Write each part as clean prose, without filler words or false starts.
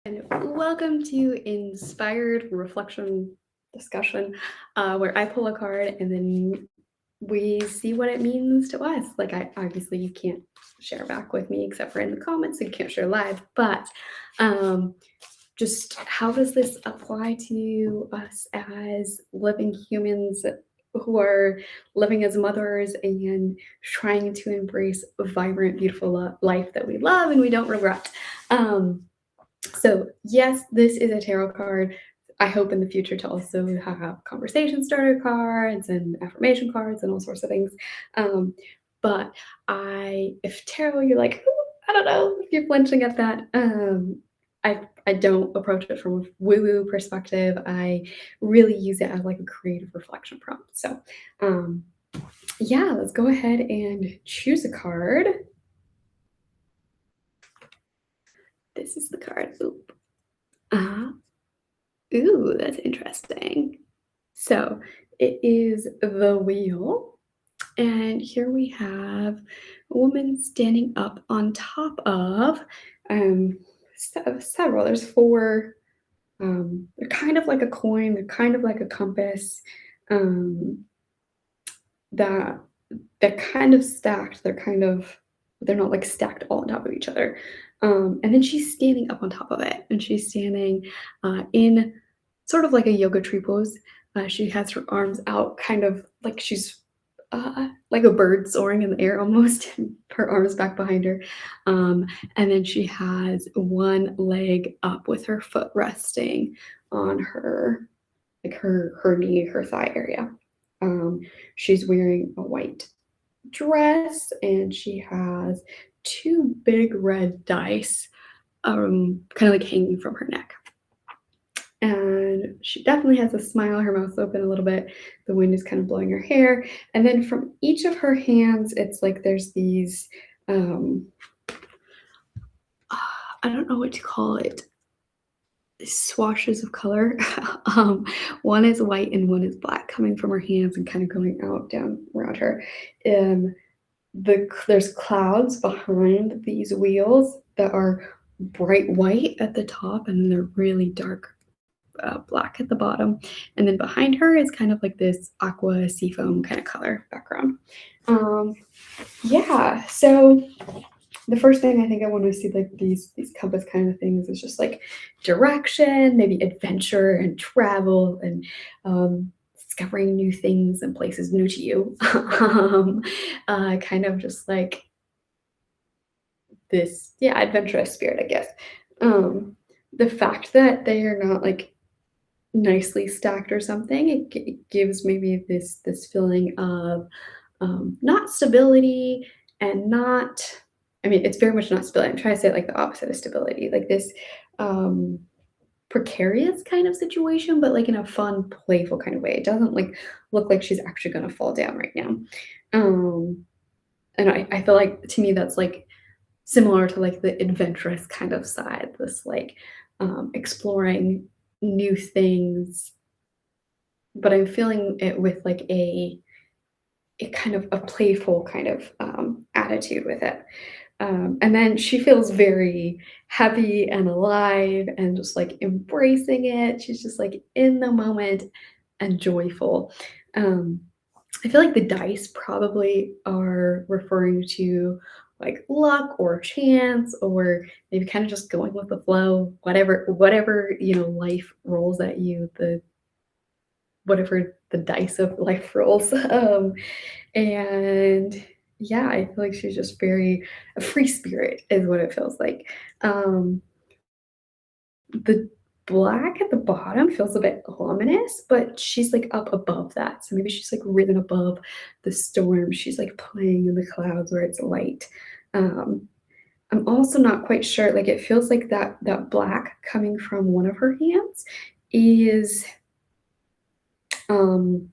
And welcome to Inspired Reflection Discussion, where I pull a card and then we see what it means to us. Like, I obviously you can't share back with me except for in the comments, so you can't share live. But um, just how does this apply to us as living humans who are living as mothers and trying to embrace a vibrant, beautiful life that we love and we don't regret? So yes, this is a tarot card. I hope in the future to also have conversation starter cards and affirmation cards and all sorts of things. Um, but if tarot, you're like, "Ooh, I don't know if you're flinching at that. I don't approach it from a woo-woo perspective. I really use it as like a creative reflection prompt. So, um, yeah, let's go ahead and choose a card. This is the card. Oop. Uh, Ooh, that's interesting. So it is the wheel, and here we have a woman standing up on top of um, several. There's four. They're kind of like a coin. They're kind of like a compass. Um, that they're kind of stacked. They're not like stacked all on top of each other. And then she's standing up on top of it, and she's standing in sort of like a yoga tree pose. She has her arms out, kind of like she's like a bird soaring in the air almost. Her arms back behind her, and then she has one leg up with her foot resting on her, like her knee, her thigh area. Um, she's wearing a white dress, and she has two big red dice, kind of like hanging from her neck. And she definitely has a smile. Her mouth's open a little bit. The wind is kind of blowing her hair. And then from each of her hands, it's like there's these, um, I don't know what to call it, swashes of color. One is white and one is black coming from her hands and kind of going out down around her. Um, there's clouds behind these wheels that are bright white at the top, and then they're really dark black at the bottom. And then behind her is kind of like this aqua seafoam kind of color background. Um, yeah, so the first thing I think I want to see, like these compass kind of things, is just like direction, maybe adventure and travel, and discovering new things and places new to you. Kind of just like this, yeah, adventurous spirit, I guess. The fact that they are not like nicely stacked or something, it gives maybe this feeling of not stability and not. I mean, it's very much not stability. I'm trying to say it like the opposite of stability, like this um, precarious kind of situation, but like in a fun, playful kind of way. It doesn't like look like she's actually going to fall down right now. Um, and I feel like to me that's like similar to like the adventurous kind of side, this like exploring new things, but I'm feeling it with like a kind of a playful kind of attitude with it. And then she feels very heavy and alive and just like embracing it. She's just like in the moment and joyful. Um, I feel like the dice probably are referring to like luck or chance, or maybe kind of just going with the flow, whatever life rolls at you, the whatever the dice of life rolls. And yeah, I feel like she's just very a free spirit is what it feels like. Um, the black at the bottom feels a bit ominous, but she's like up above that. So maybe she's like risen above the storm. She's like playing in the clouds where it's light. Um, I'm also not quite sure. Like it feels like that black coming from one of her hands is I feel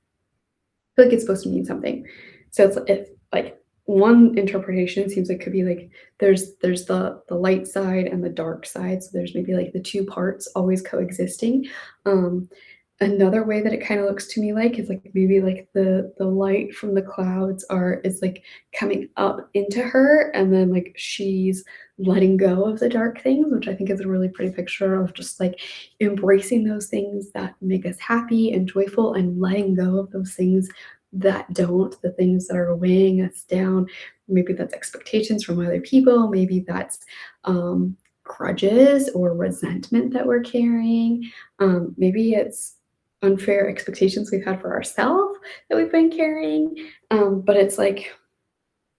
like it's supposed to mean something. So it's if like one interpretation seems like could be like there's the light side and the dark side. So there's maybe like the two parts always coexisting. Um, Another way that it kind of looks to me like is like maybe like the light from the clouds are is like coming up into her, and then like she's letting go of the dark things, which I think is a really pretty picture of just like embracing those things that make us happy and joyful and letting go of those things that don't, the things that are weighing us down. Maybe that's expectations from other people, maybe that's grudges or resentment that we're carrying. Maybe it's unfair expectations we've had for ourselves that we've been carrying. But it's like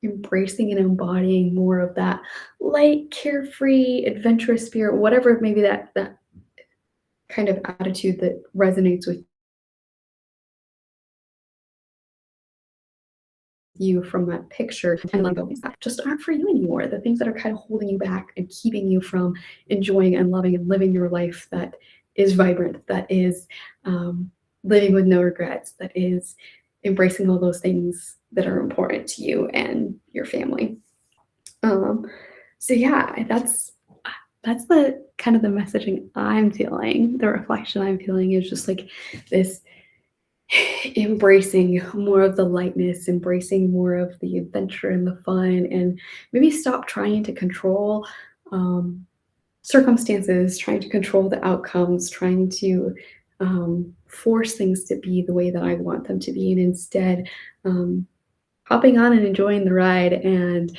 embracing and embodying more of that light, carefree, adventurous spirit, whatever maybe that kind of attitude that resonates with you from that picture, and let go of things that just aren't for you anymore. The things that are kind of holding you back and keeping you from enjoying and loving and living your life that is vibrant, that is living with no regrets, that is embracing all those things that are important to you and your family. So yeah, that's the kind of the messaging I'm feeling. The reflection I'm feeling is just like this embracing more of the lightness, embracing more of the adventure and the fun, and maybe stop trying to control circumstances, trying to control the outcomes, trying to force things to be the way that I want them to be, and instead hopping on and enjoying the ride and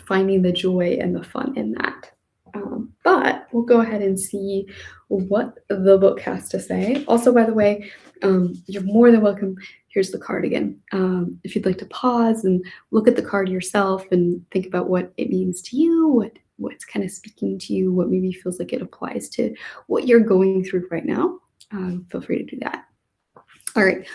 finding the joy and the fun in that. But we'll go ahead and see what the book has to say. Also, by the way, you're more than welcome. Here's the card again. If you'd like to pause and look at the card yourself and think about what it means to you, what's kind of speaking to you, what maybe feels like it applies to what you're going through right now, feel free to do that. All right.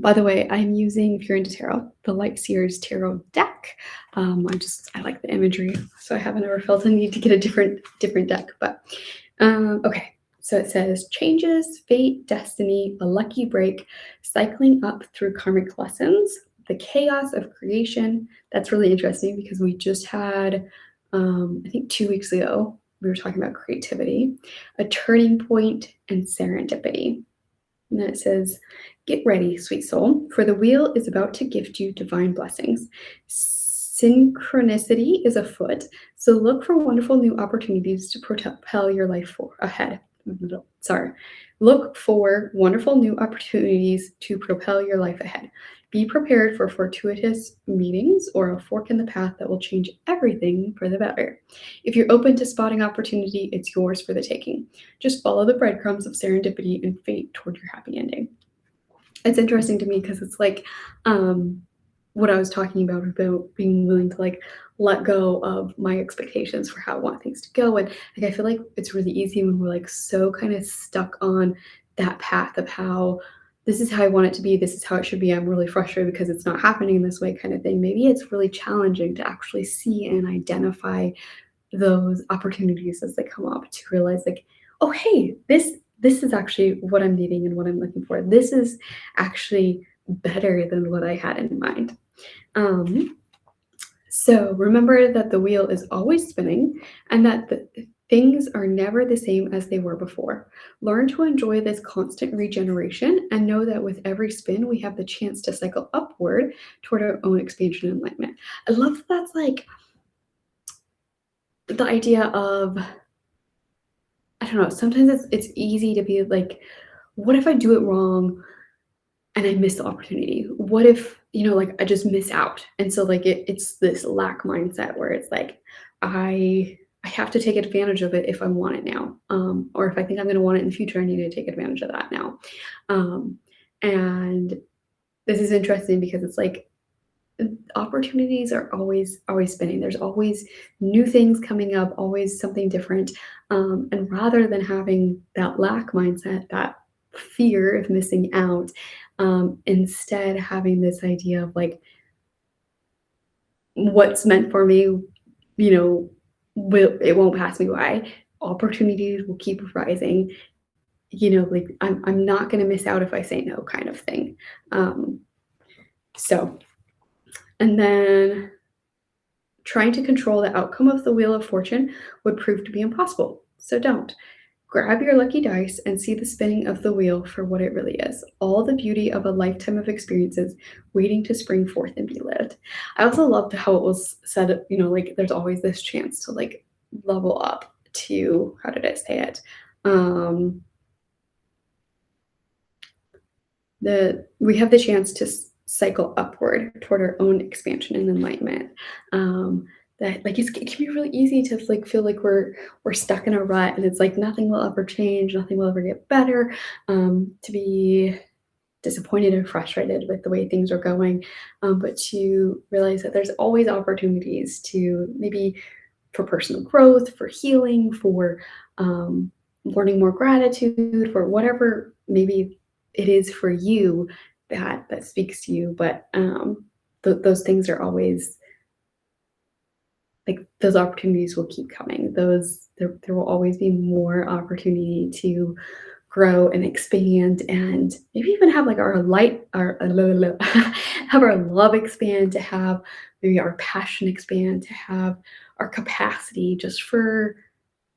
By the way, I'm using, if you're into tarot, the Light Seers Tarot deck. I like the imagery, so I haven't ever felt a need to get a different deck. But okay. So it says changes, fate, destiny, a lucky break, cycling up through karmic lessons, the chaos of creation. That's really interesting because we just had, I think 2 weeks ago, we were talking about creativity, a turning point, and serendipity. And then it says, get ready, sweet soul, for the wheel is about to gift you divine blessings. Synchronicity is afoot, so look for wonderful new opportunities to propel your life ahead. Sorry. Look for wonderful new opportunities to propel your life ahead. Be prepared for fortuitous meetings or a fork in the path that will change everything for the better. If you're open to spotting opportunity, it's yours for the taking. Just follow the breadcrumbs of serendipity and fate toward your happy ending. It's interesting to me because it's like what I was talking about being willing to like let go of my expectations for how I want things to go. And like I feel like it's really easy when we're like so kind of stuck on that path of how this is how I want it to be, this is how it should be. I'm really frustrated because it's not happening this way kind of thing. Maybe it's really challenging to actually see and identify those opportunities as they come up, to realize like, oh hey, this is actually what I'm needing and what I'm looking for. This is actually better than what I had in mind. So remember that the wheel is always spinning and that the things are never the same as they were before. Learn to enjoy this constant regeneration and know that with every spin, we have the chance to cycle upward toward our own expansion and enlightenment. I love that that's like the idea of, I don't know, sometimes it's easy to be like, what if I do it wrong and I miss the opportunity? What if, like I just miss out? And so like it's this lack mindset where it's like, I have to take advantage of it if I want it now. Or if I think I'm gonna want it in the future, I need to take advantage of that now. And this is interesting because it's like opportunities are always spinning. There's always new things coming up, always something different. And rather than having that lack mindset, that fear of missing out, instead having this idea of like, what's meant for me, it won't pass me by. Opportunities will keep rising. Like I'm not going to miss out if I say no, kind of thing. So, and then trying to control the outcome of the Wheel of Fortune would prove to be impossible. So don't. Grab your lucky dice and see the spinning of the wheel for what it really is, all the beauty of a lifetime of experiences waiting to spring forth and be lived. I also loved how it was said, like there's always this chance to like level up to, how did I say it? Um, we have the chance to cycle upward toward our own expansion and enlightenment. Um, that like it can be really easy to like feel like we're stuck in a rut and it's like nothing will ever change, nothing will ever get better. To be disappointed and frustrated with the way things are going, but to realize that there's always opportunities to maybe for personal growth, for healing, for learning more gratitude, for whatever maybe it is for you that speaks to you. But those things are always like those opportunities will keep coming. There will always be more opportunity to grow and expand and maybe even have like our light our have our love expand, to have maybe our passion expand, to have our capacity just for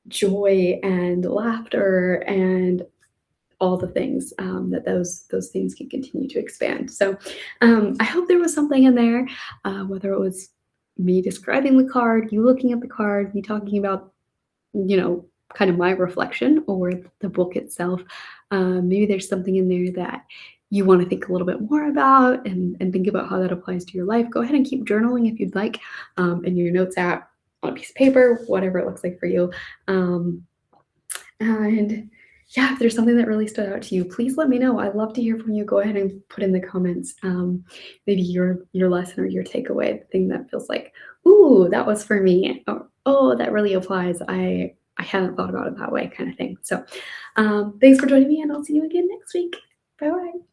joy and laughter and all the things, that those things can continue to expand. So I hope there was something in there, whether it was me describing the card, you looking at the card, me talking about, kind of my reflection or the book itself. Maybe there's something in there that you want to think a little bit more about and think about how that applies to your life. Go ahead and keep journaling if you'd like, in your notes app, on a piece of paper, whatever it looks like for you. Um, and yeah, if there's something that really stood out to you, please let me know. I'd love to hear from you. Go ahead and put in the comments, maybe your lesson or your takeaway, the thing that feels like, ooh, that was for me. Or, oh, that really applies. I hadn't thought about it that way, kind of thing. So thanks for joining me, and I'll see you again next week. Bye bye.